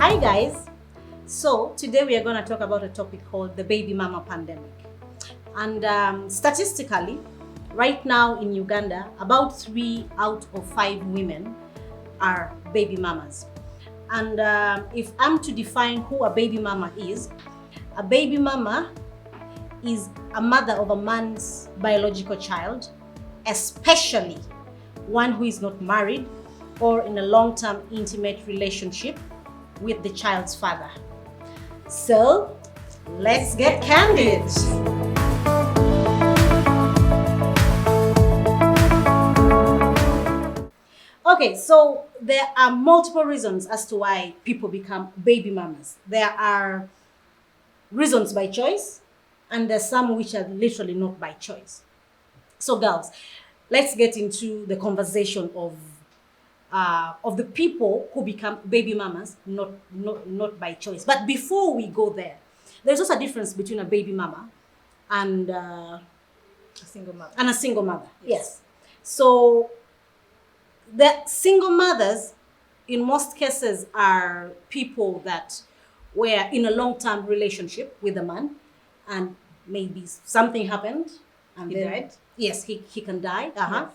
Hi guys. So today we are going to talk about a topic called the baby mama pandemic. And statistically, right now in Uganda, about 3 out of 5 women are baby mamas. And if I'm to define who a baby mama is a mother of a man's biological child, especially one who is not married or in a long-term intimate relationship with the child's father. So, let's get candid. Okay, so there are multiple reasons as to why people become baby mamas. There are reasons by choice, and there's some which are literally not by choice. So girls, let's get into the conversation of the people who become baby mamas, not by choice. But before we go there, there's also a difference between a baby mama and A single mother. a single mother. Yes. So the single mothers, in most cases, are people that were in a long-term relationship with a man, and maybe something happened, and He then died? Yes, he can die. Yes.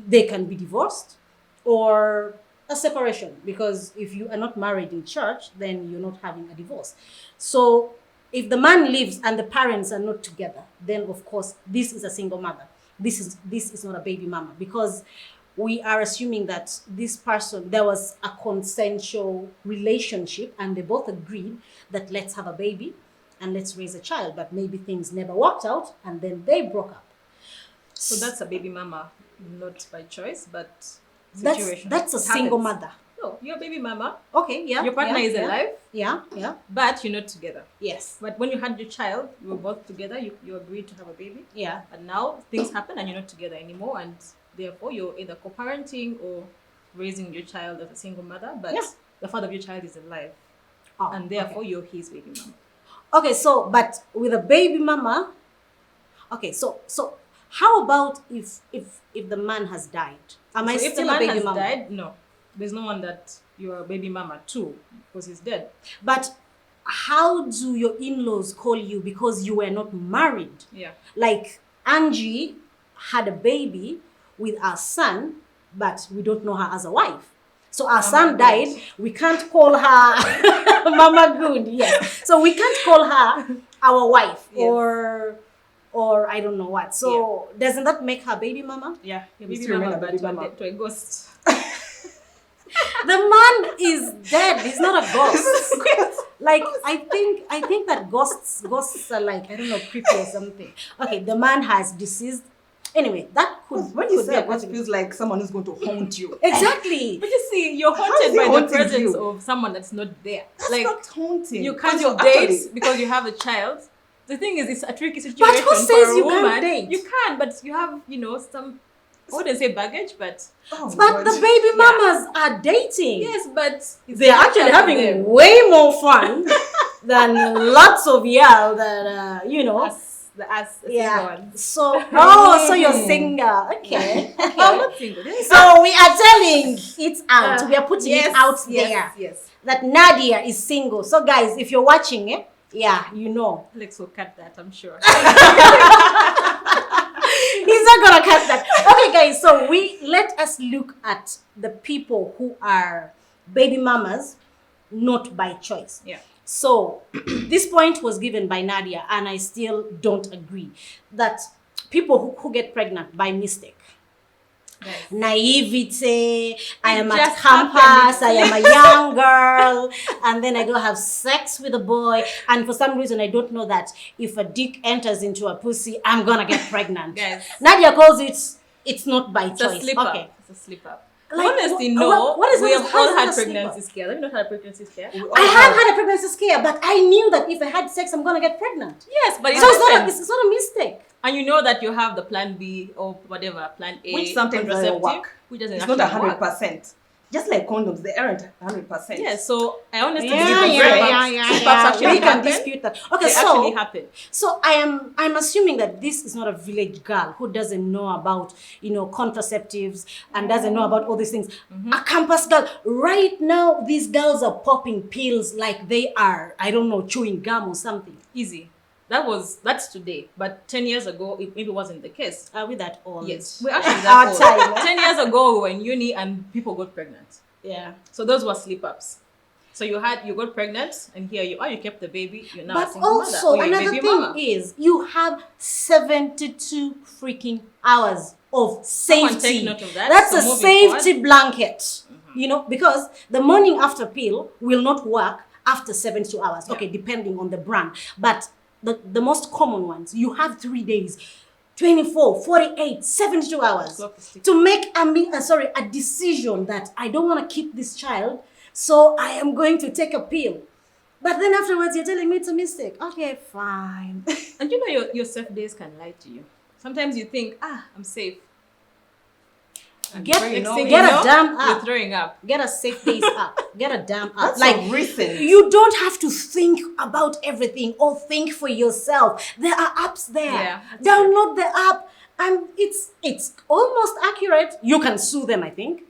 They can be divorced or a separation, because if you are not married in church, then you're not having a divorce. So if the man lives and the parents are not together, then of course this is a single mother. This is not a baby mama, because we are assuming that this person, there was a consensual relationship and they both agreed that let's have a baby and let's raise a child, but maybe things never worked out and then they broke up. So that's a baby mama, not by choice, but That's situation. a It single happens. mother. No, you're a baby mama. Okay, yeah. Your partner yeah, is yeah. alive, Yeah. but you're not together. Yes. But when you had your child, you were both together, you agreed to have a baby. Yeah. But now things happen and you're not together anymore, and therefore you're either co-parenting or raising your child as a single mother, but Yeah. the father of your child is alive. Oh, And therefore okay. you're his baby mama. Okay, so but with a baby mama, okay, so how about if the man has died? Am I So if the still a man baby has mama? died, no. There's no one that you're a baby mama to, because he's dead. But how do your in-laws call you because you were not married? Yeah. Like Angie had a baby with our son, but we don't know her as a wife. So our son Good. died. We can't call her Mama Good. Yes. So we can't call her our wife Yes. or I don't know what. So doesn't that make her baby mama? Yeah, your You baby still mama, remain a but baby you're mama. dead to a ghost. The man is dead. He's not a ghost. Like I think that ghosts are like, I don't know, creepy or something. Okay, the man has deceased. Anyway, that could When you could say be a a ghost, possibility. feels like someone is going to haunt you. Exactly. But you see, you're How is haunted he by the haunting presence you? of someone that's not there. That's Like, not haunting. you 'Cause can't you're date actually- because you have a child. The thing is, it's a tricky situation who for says a you woman. can't date? You can, but you have, some, I wouldn't say baggage, but Oh, But God. the baby mamas are dating. yes, but it's They're actually up to having them. way more fun than lots of y'all that Us, the Yeah. single ones. So you're single. Okay. I'm not single. So we are telling it out. We are putting it out there Yes. that Nadia is single. So guys, if you're watching it, yeah, you know. Alex will cut that, I'm sure. He's not gonna cut that. Okay, guys. So let us look at the people who are baby mamas, not by choice. Yeah. So this point was given by Nadia, and I still don't agree that people who get pregnant by mistake. Yes. Naivety, I am at just campus, I happened. am a young girl, and then I go have sex with a boy, and for some reason I don't know that if a dick enters into a pussy, I'm gonna get pregnant. Guys. Nadia calls it's not by It's choice. a slip up. Okay. It's a slip up. Like, Honestly, wh- no. what is we that? have How is all that had a slip pregnancy up? scare. Have you not had a pregnancy scare? We all I have have- had a pregnancy scare, but I knew that if I had sex, I'm gonna get pregnant. Yes, but So it's it's not a mistake. and you know that you have the plan B or whatever, plan A, Which sometimes doesn't contraceptive, work. which doesn't It's actually not work. 100%. Just like condoms, they aren't 100%. Yeah, so I honestly Yeah, believe yeah, that yeah. slip-ups actually We can happen. dispute that. Okay, They so actually happen. So I'm assuming that this is not a village girl who doesn't know about, contraceptives and doesn't know about all these things. A campus girl. Right now, these girls are popping pills like they are, I don't know, chewing gum or something. Easy. That's today, but 10 years ago it maybe wasn't the case. Are we that old? Yes, we're actually Our that time, old. 10 years ago we were in uni and people got pregnant. Yeah. So those were slip-ups. So you got pregnant and here you are, you kept the baby, you're now a But single mother. also, Or you're a another baby thing mama. is you have 72 freaking hours of Someone safety. take note of that. That's So a moving safety forward. blanket. Because the morning after pill will not work after 72 hours. Yeah. Okay, depending on the brand. But the most common ones, you have 3 days. 24, 48, 72 hours Clock is ticking. to make a decision that I don't want to keep this child, so I am going to take a pill. But then afterwards, you're telling me it's a mistake. Okay, fine. And your safe days can lie to you. Sometimes you think, I'm safe. And Get next know thing it. Get you a know, damn you're app. throwing up. Get a safe days app. Get a damn app. That's so recent. You don't have to think about everything or think for yourself. There are apps there. Yeah, that's Download the app, and it's almost accurate. You can sue them, I think,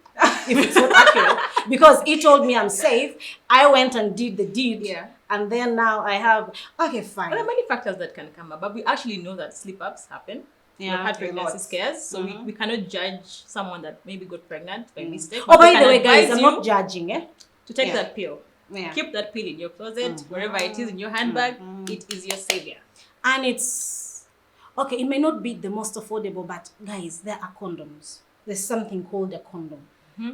if it's not accurate, because he told me I'm safe. I went and did the deed. Yeah. And then now I have, okay, fine. There are many factors that can come up, but we actually know that slip-ups happen. Yeah, We've had a pregnancy lot. scares, so we cannot judge someone that maybe got pregnant by mistake. Oh, but we by the can way, guys, advise I'm you not judging, eh? to take Yeah. that pill. Yeah. Keep that pill in your closet, wherever it is in your handbag. It is your savior. And it's okay, it may not be the most affordable, but guys, there are condoms. There's something called a condom.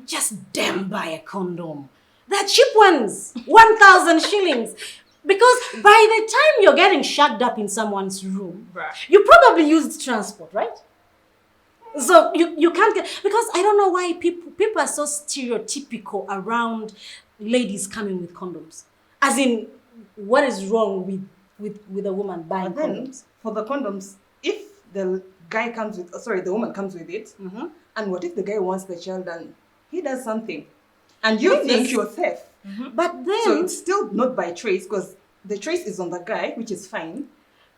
Just damn buy a condom. They're cheap ones, 1,000 shillings. Because by the time you're getting shagged up in someone's room, Bruh. you probably used transport, right? So you can't get, because I don't know why people are so stereotypical around ladies coming with condoms. As in, what is wrong with a woman buying But then, condoms? for the condoms, if the guy comes with, the woman comes with it, and what if the guy wants the child and he does something, and you think you're safe? But then, So it's still not by trace, because the trace is on the guy, which is fine.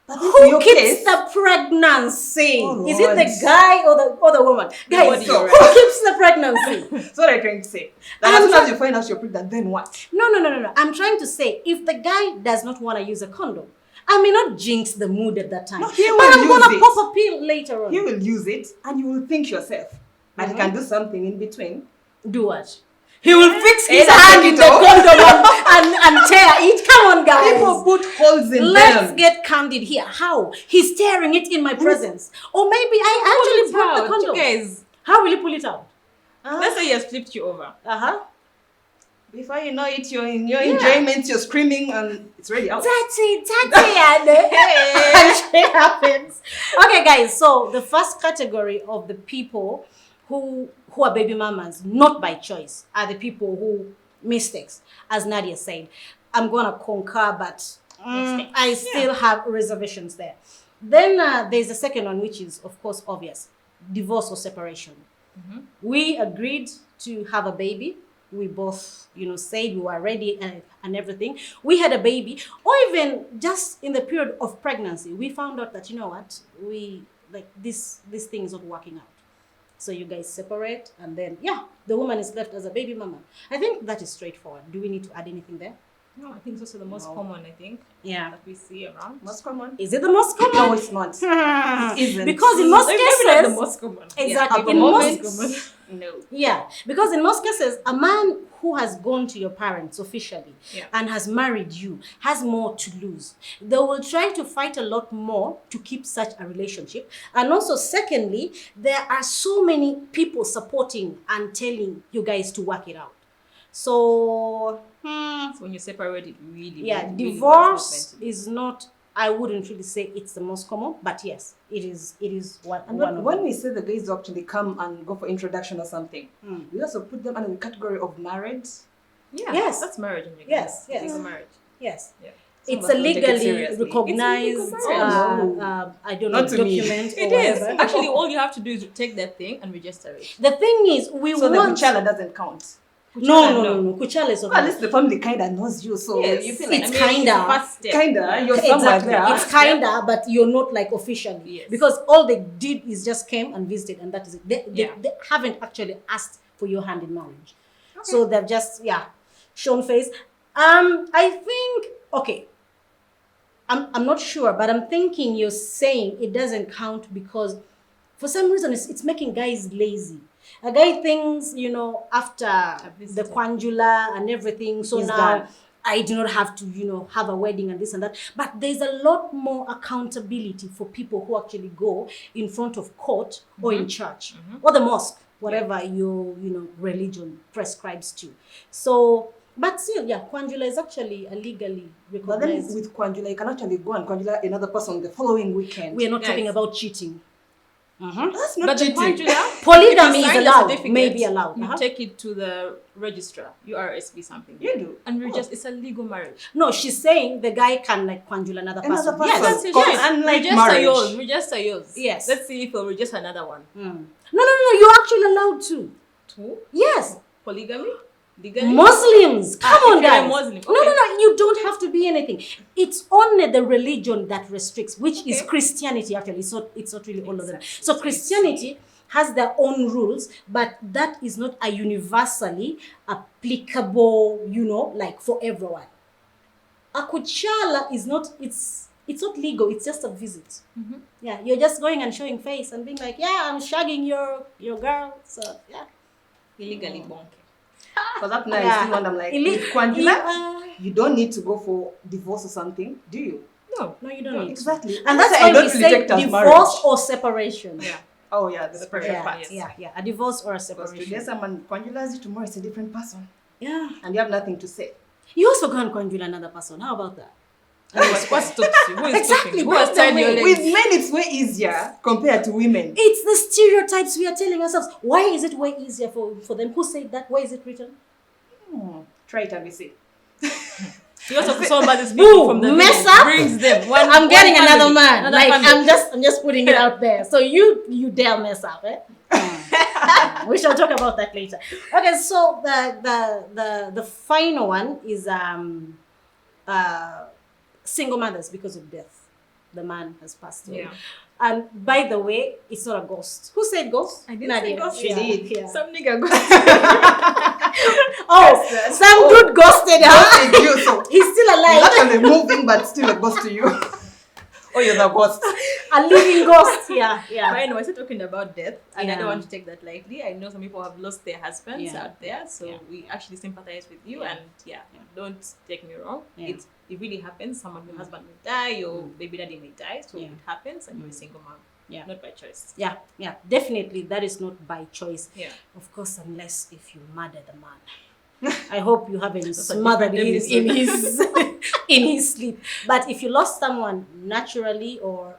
But in who your keeps case, the pregnancy? Oh, Is it the Lord. guy or the woman? Guys, body, who right? keeps the pregnancy? that's what I'm trying to say. That as soon as you find out you're pregnant, then what? No. I'm trying to say, if the guy does not want to use a condom, I may not jinx the mood at that time. No, he but will I'm use gonna it. pop a pill later on. He will use it, and you will think you're safe. But he can do something in between. Do what? He will fix his Either hand take in it the off. condom and tear it. Come on, guys. People put holes in Let's them. get candid here. How? He's tearing it in my presence. Or maybe I actually broke the Out, condom. guys. How will you pull it out? Let's say he has flipped you over. Uh-huh. Before you know it, you're in your enjoyment, you're screaming, and it's ready out. Tatty, and it happens. Okay, guys. So the first category of the people who are baby mamas, not by choice, are the people who mistakes, as Nadia said. I'm gonna concur, but I still have reservations there. Then there's the second one, which is of course obvious: divorce or separation. We agreed to have a baby. We both, said we were ready and everything. We had a baby, or even just in the period of pregnancy, we found out that, this thing is not working out. So you guys separate, and then, the woman is left as a baby mama. I think that is straightforward. Do we need to add anything there? No, I think it's also the most common, Yeah. that we see around. Most common? Is it the most common? No, it's not. It isn't. Because in most Maybe not cases, the most common. exactly, At the in moment, most, no. because in most cases, a man who has gone to your parents officially and has married you has more to lose. They will try to fight a lot more to keep such a relationship. And also, secondly, there are so many people supporting and telling you guys to work it out. So, So when you separate it, really, divorce is not, I wouldn't really say it's the most common, but yes, it is one. And one of when them. we say the guys actually come and go for introduction or something, we also put them under the category of married. Yeah, Yes. that's marriage in Uganda. Yes. It's a marriage. Yes. Yeah. It's Some a of them take it legally seriously. recognized, It's a legal marriage. I don't know, Not to me. document or It is. whatever. Actually, all you have to do is take that thing and register it. The thing is, we So the want, Buchala doesn't count. No. Kuchala is Well, at okay. least the family kind of knows you, so Yes. you feel like It's kinda. first step. kinda you're somewhere Exactly. there. It's kinda, but you're not like officially. Yes. Because all they did is just came and visited, and that is it. Yeah. They haven't actually asked for your hand in marriage. So they've just shown face. I think okay. I'm not sure, but I'm thinking you're saying it doesn't count because for some reason it's making guys lazy. A guy thinks, after the visited. quandula and everything, so He's now done. I do not have to, have a wedding and this and that. But there's a lot more accountability for people who actually go in front of court or in church or the mosque, whatever your, religion prescribes to. So, but still, quandula is actually a legally But then recognized. with quandula, you can actually go and quandula another person the following weekend. We are not Guys. talking about cheating. That's not But the cheating. quandula, Polygamy if you is sign the allowed, certificate, may be allowed. You take it to the registrar, URSB something. You do. And it's a legal marriage. No, she's saying the guy can like quandule another person. Another Yes. person. That's it, Cause yes. unlike Register marriage. yours. Register yours. Yes. Let's see if he'll register another one. No, you're actually allowed to. Two? Yes. Polygamy? Legally? Muslims, come on, if you're a guys. Muslim, No, okay. you don't have to be anything. It's only the religion that restricts, which is Okay. Christianity. Actually, it's not really all of them. Exactly. So Christianity has their own rules, but that is not a universally applicable, like for everyone. A kuchala is not. It's not legal. It's just a visit. Yeah, you're just going and showing face and being like, yeah, I'm shagging your girl. So yeah. Illegally bonking. Because up now, Yeah. I still wonder, I'm like, Illi- with quandula, Yeah. you don't need to go for divorce or something, do you? No. No, you don't need to. Exactly. And that's I why don't we say reject as divorce marriage. or separation. Yeah. Oh yeah, the Separation. separation Yeah, part. Yes. a divorce or a Because today separation. someone quandulas you, tomorrow it's a different person. Yeah. And you have nothing to say. You also go and conjure another person. How about that? What stops you? Who is Exactly, stopping you? Who by has the tied way. your legs? With men, it's way easier compared to women. It's the stereotypes we are telling ourselves. Why is it way easier for them? Who said that? Where is it written? Try it and we see. You also somebody's people from the mess village up. brings them. I'm getting one another family, man. another Like family. I'm just putting it out there. So you dare mess up, eh? We shall talk about that later. Okay, so the final one is single mothers because of death. The man has passed away. Yeah. And by the way, it's not a ghost. Who said ghost? I didn't Nadia. say ghost. She did. Yeah. Some nigga goes. Oh, some dude ghosted her. Ghosted you, so He's still he's alive. actually moving, but still a ghost to you. Oh, you're the ghost. A living ghost. Yeah, But yeah. anyway, still talking about death, and I Yeah. don't want to take that lightly. I know some people have lost their husbands Yeah. out there, so Yeah. we actually sympathize with you. Yeah. And don't take me wrong. Yeah. It really happens. Your husband may die, your baby daddy may die, so Yeah. it happens, and you're a single mom. Yeah. Not by choice. Yeah, definitely. That is not by choice. Yeah. Of course, unless if you murder the man. I hope you haven't a smothered different in his in his sleep. But if you lost someone naturally or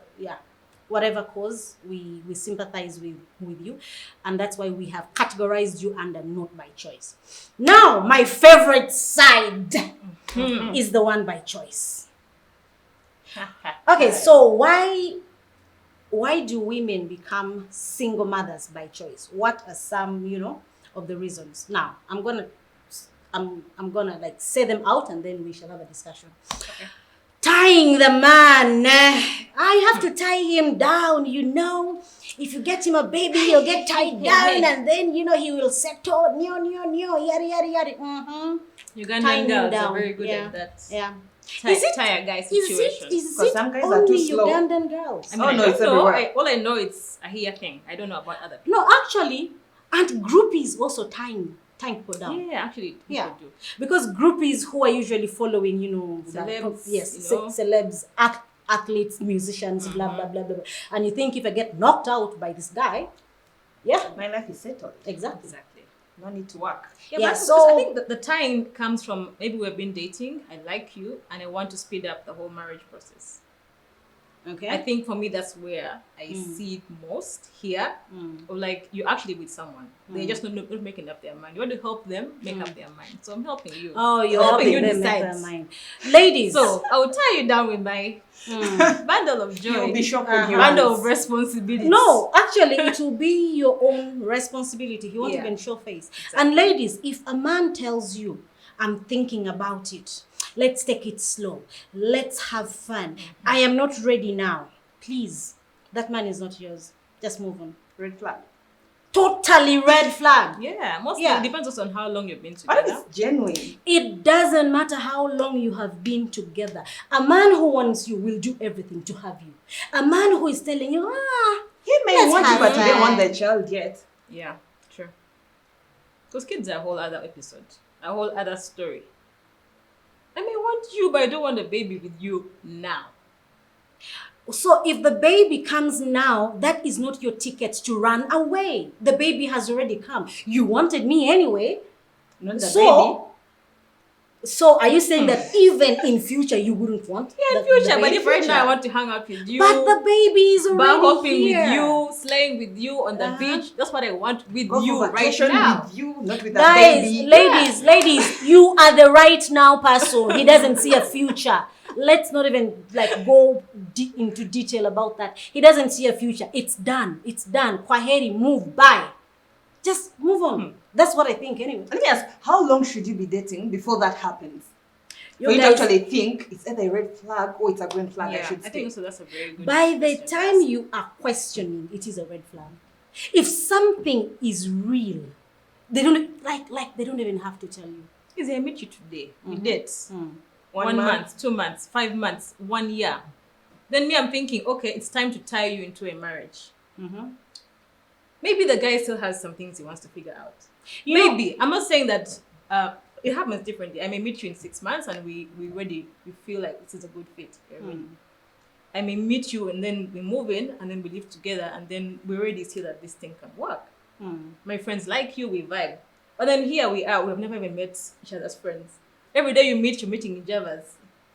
whatever cause, we sympathize with you, and that's why we have categorized you under not by choice. Now, my favorite side is the one by choice. Okay, so why do women become single mothers by choice? What are some, of the reasons? Now, I'm gonna like say them out and then we shall have a discussion. Okay. Tying the man. I have to tie him down, If you get him a baby, he'll get tied down and then, he will settle. Yada, yada, yada. Tying Ugandan him girls down. are very good Yeah. at that. Yeah. Tire guy situation. Is Because it some guys are only too slow. Ugandan girls? I mean, Oh, I no, don't it's know. everywhere. All I know it's a here thing. I don't know about other people. No, actually, and groupies also tying people down. Yeah, actually, Yeah. people do. Because groupies who are usually following, Celebs, celebs, athletes, musicians, blah, blah, blah, blah, blah. And you think if I get knocked out by this guy, My life is settled. exactly. Exactly. No need to work. Yeah, but so- I think that the tying comes from maybe we've been dating, I like you, and I want to speed up the whole marriage process. Okay. I think for me that's where I see it most here. Or like you're actually with someone. They're just not making up their mind. You want to help them make up their mind. So I'm helping you. Oh, you're helping helping you them make decide. their mind. Ladies. So I will tie you down with my bundle of joy. You'll be shocked when he bundle runs. of responsibility. No, actually, it will be your own responsibility. He won't Yeah. even show face. Exactly. And ladies, if a man tells you, I'm thinking about it, let's take it slow, let's have fun, I am not ready now, please, that man is not yours. Just move on. Red flag. Totally red flag. Yeah, mostly Yeah. it depends also on how long you've been What if together. it's genuine? It doesn't matter how long you have been together. A man who wants you will do everything to have you. A man who is telling you, He may let's want you, have but he didn't fun. want the child yet. Yeah, true. Because kids are a whole other episode, a whole other story. I may want you, but I don't want a baby with you now. So if the baby comes now, that is not your ticket to run away. The baby has already come. You wanted me anyway. Not the So are you saying that even in future you wouldn't want? Yeah, in the future, but baby? if right now I want to hang out with you, But the baby is bar already hopping here. with you, slaying with you on the Uh-huh. beach, that's what I want with Go you for right vacation now. with you, not with the Guys, baby. ladies, you are the right now person. He doesn't see a future. Let's not even like go into detail about that. He doesn't see a future. It's done. It's done. Kwaheri, move. Bye. Just move on. That's what I think anyway. Let me ask, how long should you be dating before that happens? You For you to guys- actually think it's either a red flag or it's a green flag. Yeah, I should I say. think so. That's a very good. By the question to time ask. you are questioning, it is a red flag. If something is real, they don't they don't even have to tell you. Easy, I meet you today. We date. 1 1 month. month, 2 months, 5 months, 1 year. Then me, I'm thinking, okay, it's time to tie you into a marriage. Maybe the guy still has some things he wants to figure out. Maybe. I'm not saying that it happens differently. I may meet you in 6 months and we ready. We feel like this is a good fit. We're ready. I may meet you and then we move in and then we live together and then we already see that this thing can work. My friends like you, we vibe. But then here we are. We have never even met each other's friends. Every day you meet, you're meeting in Javas.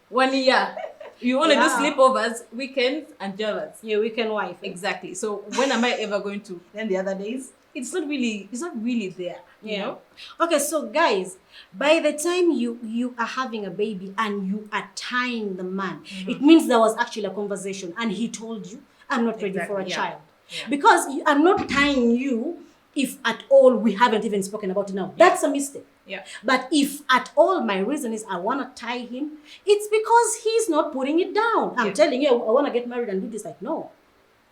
1 year. You want to do sleepovers, weekends, and Javas. Your weekend wife. Exactly. So when am I ever going to? Then the other days, It's not really there. You know? Okay, so guys, by the time you are having a baby and you are tying the man, it means there was actually a conversation and he told you, I'm not ready for a Exactly, yeah. child. Yeah. Because I'm not tying you if at all we haven't even spoken about it now. That's a mistake. Yeah. But if at all my reason is I want to tie him, it's because he's not putting it down. I'm telling you, I want to get married and do this. Like, no,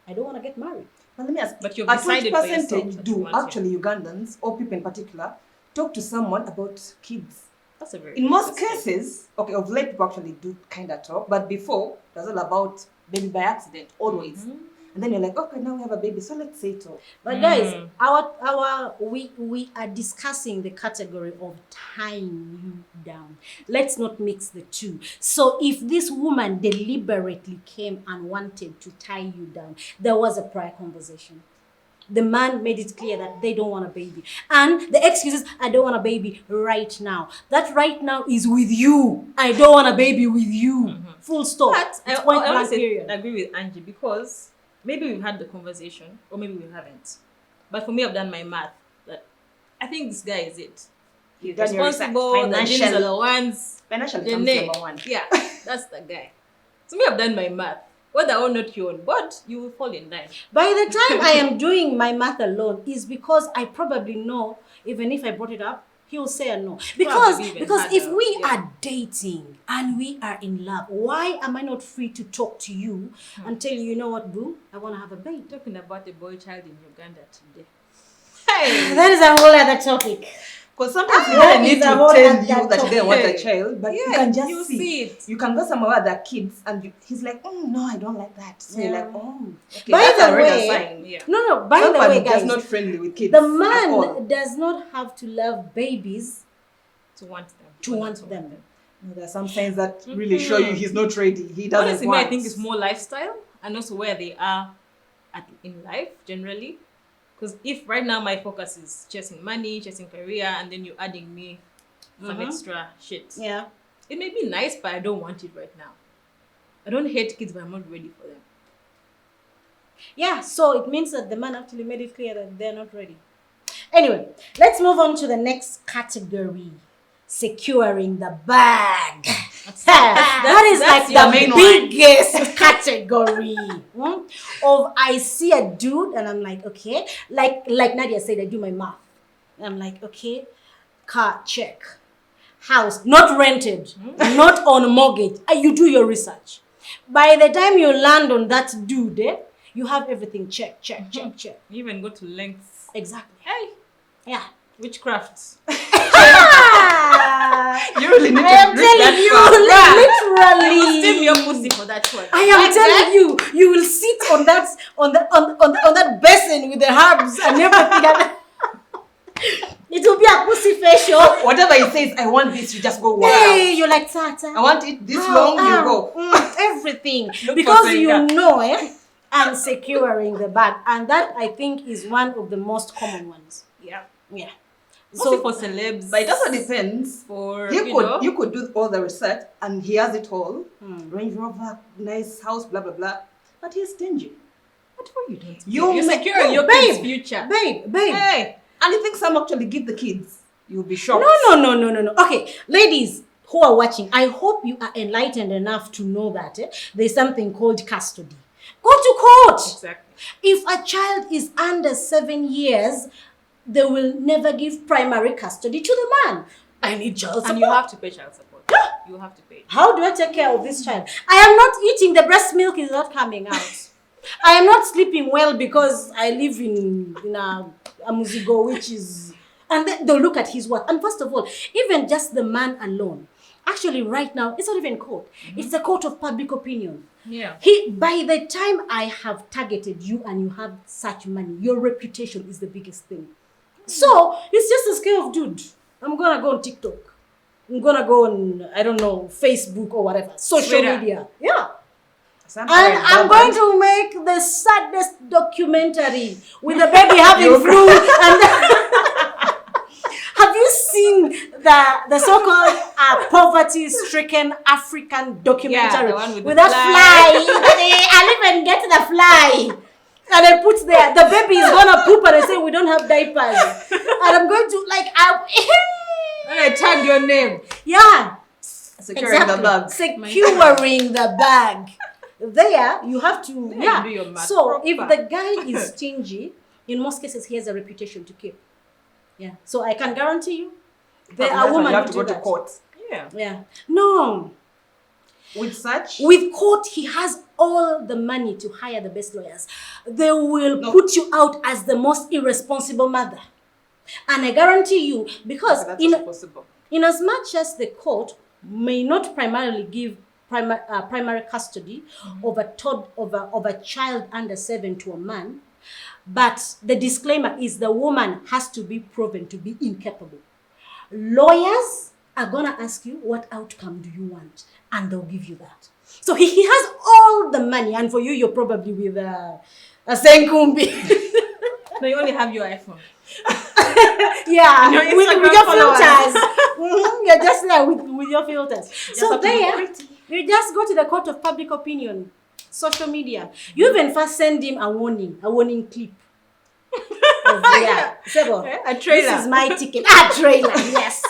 I don't want to get married. but let me ask, But you've at what decided for yourself percentage that you do want to. actually Ugandans or people in particular talk to someone about kids? That's a very In good most question. cases, okay, of late people actually do kind of talk, but before it was all about baby by accident, always. And then you're like, okay, now we have a baby, so let's say it all. But guys, we are discussing the category of tying you down. Let's not mix the two. So if this woman deliberately came and wanted to tie you down, there was a prior conversation. The man made it clear that they don't want a baby. And the excuse is, I don't want a baby right now. That right now is with you. I don't want a baby with you. Full stop. But It's I point blank honestly period. agree with Angie because maybe we've had the conversation or maybe we haven't. But for me, I've done my math. That I think this guy is it. He's done your research. responsible. The Financial- genes are the ones. Financially The comes name. number one. Yeah, that's the guy. So me, I've done my math. Whether or not you're on board, you will fall in line. By the time I am doing my math alone is because I probably know, even if I brought it up, he will say a no. Because Probably even if harder, we yeah. are dating and we are in love, why am I not free to talk to you and tell you, you know what, boo, I want to have a baby? Talking about a boy child in Uganda today. That is a whole other topic. Because sometimes you that don't need is to a whole tell other you that you don't want a topic. child, but you Yeah, can just you see. see it. You can go somewhere where there are kids and he's like, no, I don't like that. So you're Yeah. like, oh, okay, By that's the already way- a sign. Yeah. No, by the Someone way, just guys, not friendly with kids. the at all. man does not have to love babies To want them. to Or not want them. No, there are some signs that really show you he's not ready. He doesn't Honestly, me, want. I think it's more lifestyle and also where they are in life generally. Because if right now my focus is chasing money, chasing career, and then you're adding me some extra shit. Yeah. It may be nice, but I don't want it right now. I don't hate kids, but I'm not ready for them. Yeah, so it means that the man actually made it clear that they're not ready. Anyway, let's move on to the next category. Securing the bag. That is that's like your the main biggest category of I see a dude and I'm like, okay. Like Nadia said, I do my math. I'm like, okay, car, check. House, not rented, not on mortgage. You do your research. By the time you land on that dude, you have everything check. You even go to lengths. Exactly. Hey, Yeah. witchcrafts. You really need I am to reach telling you, that You will literally. steam your pussy for that one. I am telling you, you will sit on that basin with the herbs and everything. It will be a pussy facial. far. Whatever he says, I want this, you just go walk Hey, out. you're like Tata. I want it this long, you go. Everything. Look Because for you finger. know, and securing the bag. And that, I think, is one of the most common ones. Yeah. Yeah. Mostly for celebs. But it also depends. For, You could do all the research and he has it all. Range Rover, nice house, blah, blah, blah. But he's stingy. Whatever you don't. You're securing your babe, kids' future. Babe. Hey. And you think some actually give the kids, you'll be shocked. No. Okay, ladies who are watching, I hope you are enlightened enough to know that there's something called custody. Go to court. Exactly. If a child is under 7 years, they will never give primary custody to the man. I need child support. And you have to pay child support. You have to pay. How do I take care of this child? I am not eating, the breast milk is not coming out. I am not sleeping well because I live in a muzigo, which is... And then they'll look at his work. And first of all, even just the man alone, actually right now, it's not even court. It's a court of public opinion. Yeah. By the time I have targeted you and you have such money, your reputation is the biggest thing. So, it's just a scale of, dude, I'm going to go on TikTok. I'm going to go on, I don't know, Facebook or whatever. Social Twitter. media. Yeah. And Sometimes I'm going to make the saddest documentary with the baby having flu. And have you seen the so-called poverty-stricken African documentary the one with the that fly? I'll even get the fly. And I put there, the baby is gonna poop and I say we don't have diapers. And I'm going to And I tag your name. yeah. securing the bag. Securing the bag. There, you have to, Yeah, do your math So, proper. if the guy is stingy, in most cases, he has a reputation to keep. Yeah. So, I can guarantee you, there are You women have who to go do to that. court. Yeah. Yeah. No. With such, With court, he has all the money to hire the best lawyers. They will No. put you out as the most irresponsible mother. And I guarantee you, because that's also possible. in as much as the court may not primarily give primary custody of a child under 7 to a man, but the disclaimer is the woman has to be proven to be incapable. Lawyers are gonna ask you, what outcome do you want? And they'll give you that. So he has all the money, and for you, you're probably with a Senkumbi. No, you only have your iPhone. Yeah, Your with Instagram your followers. filters. You're just there with your filters. So have to be there, pretty. you just go to the court of public opinion, social media. You even first send him a warning clip. Sebo, A trailer. This is my ticket. A trailer, yes.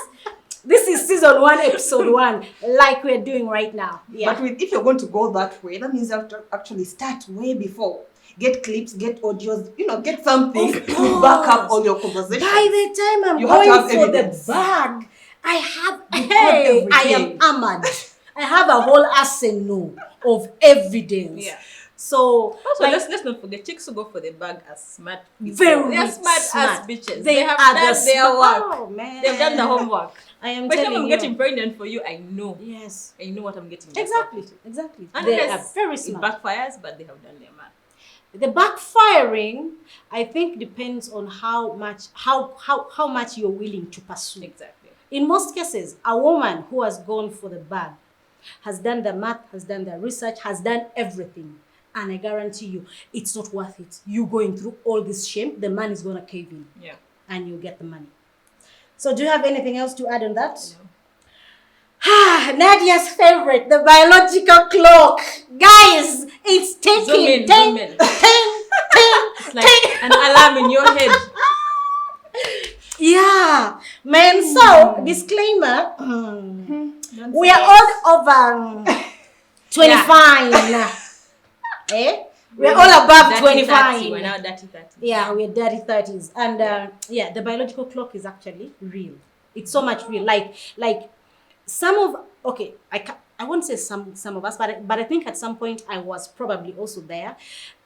This is season 1, episode 1, like we're doing right now. Yeah. But if you're going to go that way, that means you have to actually start way before. Get clips, get audios, get something Of to back up course. all your conversation. By the time I'm You have to going have for evidence. the bag, I have Hey, I am armored. I have a whole arsenal of evidence. Yeah. So Also, let's not forget, chicks who go for the bag are smart people. very They're smart smart. ass bitches. They have are done the their work. Oh, man. They've done the homework. I am By the time telling I'm you. getting pregnant for you, I know. Yes. I know what I'm getting myself Exactly. into. Exactly. And They yes, are very it smart. backfires, but they have done their math. The backfiring, I think, depends on how much you're willing to pursue. Exactly. In most cases, a woman who has gone for the bag has done the math, has done the research, has done everything. And I guarantee you, it's not worth it. You going through all this shame, the man is going to cave in. Yeah. And you get the money. So do you have anything else to add on that? No. Nadia's favorite, the biological clock. Guys, it's ticking. Zoom in, zoom in. 10, an alarm in your head. Yeah, man. So disclaimer: we are all over 25. Eh? We're all above 25. 30. We're now dirty 30. Yeah, we're dirty 30s, and the biological clock is actually real. It's so much real. Like some of I won't say some of us, but I think at some point I was probably also there.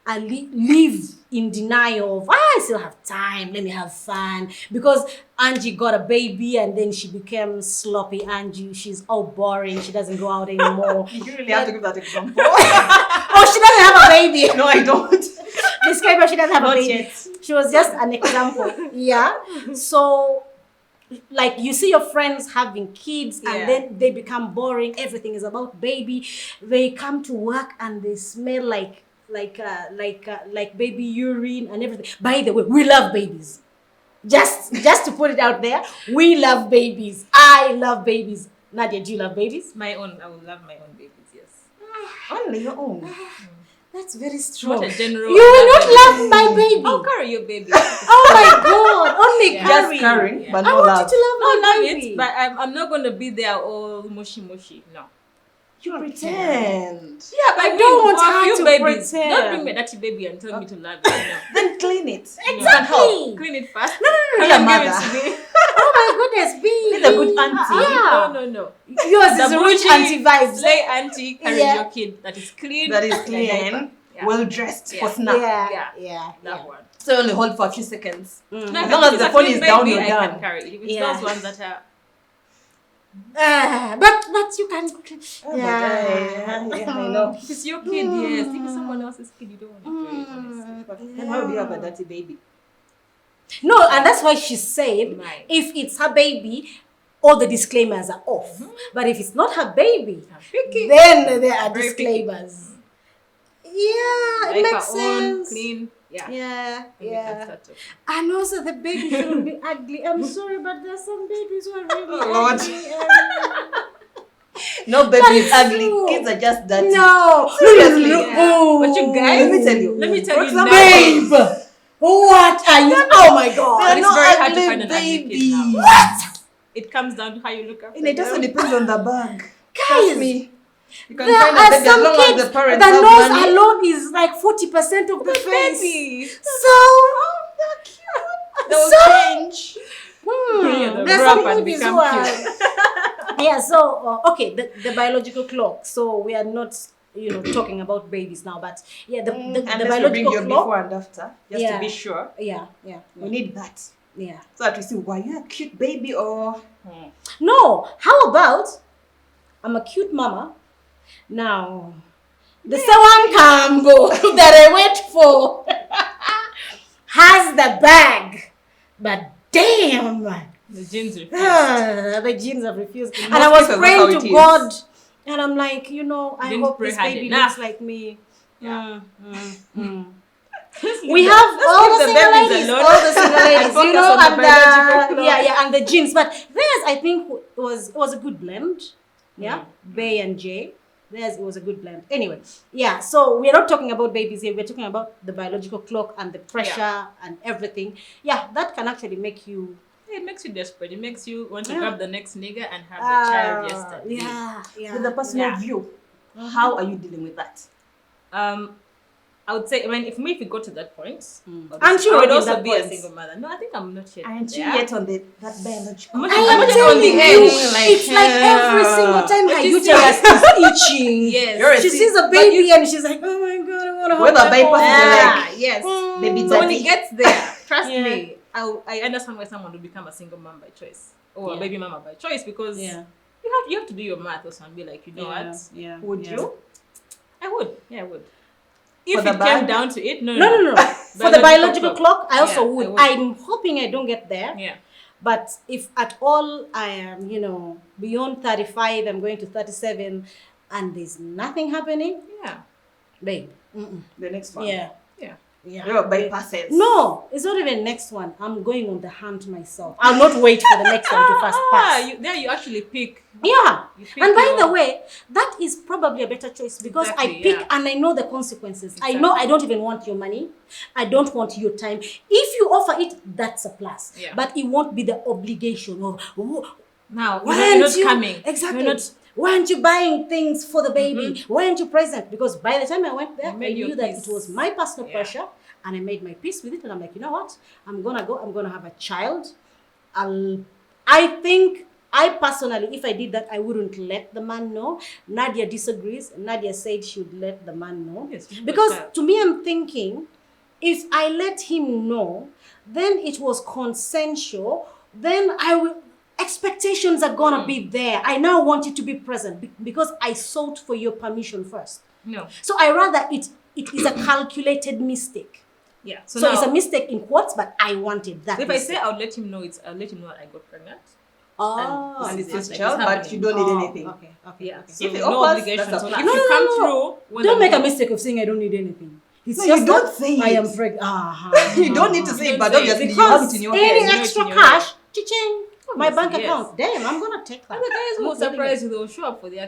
I live in denial of I still have time, let me have fun, because Angie got a baby and then she became sloppy Angie. She's all boring, she doesn't go out anymore. You really have to give that example. Oh, she doesn't have a baby. No, I don't. Disclaimer, she doesn't have a Not baby. yet. She was just an example. Yeah. So like you see your friends having kids and then they become boring. Everything is about baby. They come to work and they smell like baby urine and everything. By the way, we love babies. Just to put it out there, we love babies. I love babies. Nadia, do you love babies? I will love my own babies, yes. Only your own. That's very strong. Not a general. You will not love my baby. I'll carry your baby. Oh my god, only Just caring, Yeah. but I no want love. you to love No, my love baby. it, but I'm not going to be there all mushy. No. You pretend. Yeah, but I don't want her you to babies. pretend. Don't bring me a dirty baby and tell me to love it. No. Then clean it. Exactly. Clean it fast. Be And a then give mother. it to me. Oh my goodness, be Be the good auntie. Yeah. No. Yours is rich auntie vibes. Slay auntie carry Yeah. your kid that is clean. That is like a diaper. clean, Yeah. well dressed for Yeah. snap. Yeah. That one. So you only hold for a few seconds. No, As if long it as is the a phone clean is down, baby, you're I done. can carry it. If it's Yeah. those ones that are But you can. I know. if it's your kid, yes. If it's someone else's kid, you don't want to do it, honestly. But then how do you have a dirty baby? No, and that's why she said Right. if it's her baby, all the disclaimers are off. But if it's not her baby, Picky. then there are Very picky. disclaimers. Yeah, it Like makes her own, sense. clean. Yeah. Yeah, And we can yeah. start talking. And also the baby shouldn't be ugly. I'm sorry, but there's some babies who are really Oh, Lord. ugly. and- No baby is That's ugly. true. Kids are just dirty. No, Seriously. Oh. But you guys, Let me tell you. Let me tell For you example, now. Babe, what are you? Oh my god! They're It's not very hard to ugly find an ugly kid babies. now. What? It comes down to how you look after And it also them. depends on the bag. Guys, Trust me. You can there find a are baby as some long kids, as the the parents have nose money. alone is like 40% of the face. Baby. So, They'll So- change. Yeah, they'll there's grow some up and babies become who are. Yeah, so, okay, the biological clock. So, we are not, talking about babies now, but yeah, the And let's bring biological your clock. before and after, just Yeah. to be sure. Yeah. We need that. Yeah. So that we see, were you a cute baby or... No, how about I'm a cute mama. Now, the Sawan Kambo that I went for has the bag, but damn, The jeans refuse. the genes have refused. And most I was cases, that's how praying it to is. God, and I'm like, I Didn't hope pray this hard baby enough. looks like me. Yeah. We have all the the single babies ladies, alone all the single and ladies, focus on the and biological clock. and the genes. But theirs, I think, was a good blend. Yeah, Bay and J. Theirs, it was a good blend. Anyway, yeah. So we're not talking about babies here. We're talking about the biological clock and the pressure and everything. Yeah, that can actually make you. It makes you desperate. It makes you want to Yeah. grab the next nigga and have the child yesterday. Yeah. With a personal Yeah. view, how are you dealing with that? I would say, if we go to that point, Aren't you I would already at also that be a point? single mother. No, I think I'm not yet. Aren't you there. yet on that biological? I'm not I I'm am not telling on the you, edge. it's like every single time her But you see- uterus is itching. Yes. You're a She sees a baby and she's like, oh my god, I want to Whether bypass is Yeah, like, yes. baby So when daddy. it gets there, trust Yeah. me, I understand why someone would become a single mom by choice or a Yeah. baby mama by choice because Yeah. you have to do your math also and be like, what? Yeah. Would you? I would. Yeah, I would. For If the it came bag? down to it, no. No. For the biological clock, I also Yeah, would. I would. I'm hoping I don't get there. Yeah. But if at all I am, beyond 35, I'm going to 37, and there's nothing happening, Yeah. babe. The next one. Yeah. Yeah. Yeah, bypasses. No, it's not even next one. I'm going on the hunt myself. I'll not wait for the next one to first pass. You actually pick. Yeah. You pick And by your- the way, that is probably a better choice because Exactly, I pick yeah. and I know the consequences. Exactly. I know I don't even want your money. I don't want your time. If you offer it, that's a plus. Yeah. But it won't be the obligation of Now, why you're aren't not you coming. exactly? You're not. Why aren't you buying things for the baby? Why aren't you present? Because by the time I went there, You I made your knew that peace. it was my personal Yeah. pressure, and I made my peace with it. And I'm like, you know what? I'm gonna have a child. I personally, if I did that, I wouldn't let the man know. Nadia disagrees. Nadia said she would let the man know. Yes, you have a because child. to me, I'm thinking, if I let him know, then it was consensual. Then expectations are gonna be there. I now want you to be present because I sought for your permission first. No. So I rather it is a calculated mistake. Yeah. So now, it's a mistake in quotes, but I wanted that. So if I mistake. say I'll let him know, I'll let him know that I got pregnant. Oh, And this it's is his like child, it's but happening. you don't need anything. Okay. Yeah. Okay. So If it no offers, obligation. that's So okay. now, No, if you come through, well, Don't then make a go. mistake of saying I don't need anything. It's No, just you don't that say I am it. pregnant. You don't need to say it, but obviously you have it in your any head. know it extra in your cash, cha-ching, my Obviously, bank yes. account. Damn, I'm gonna take that. And the guys I'm will not leaving it. surprise you. They'll show up for their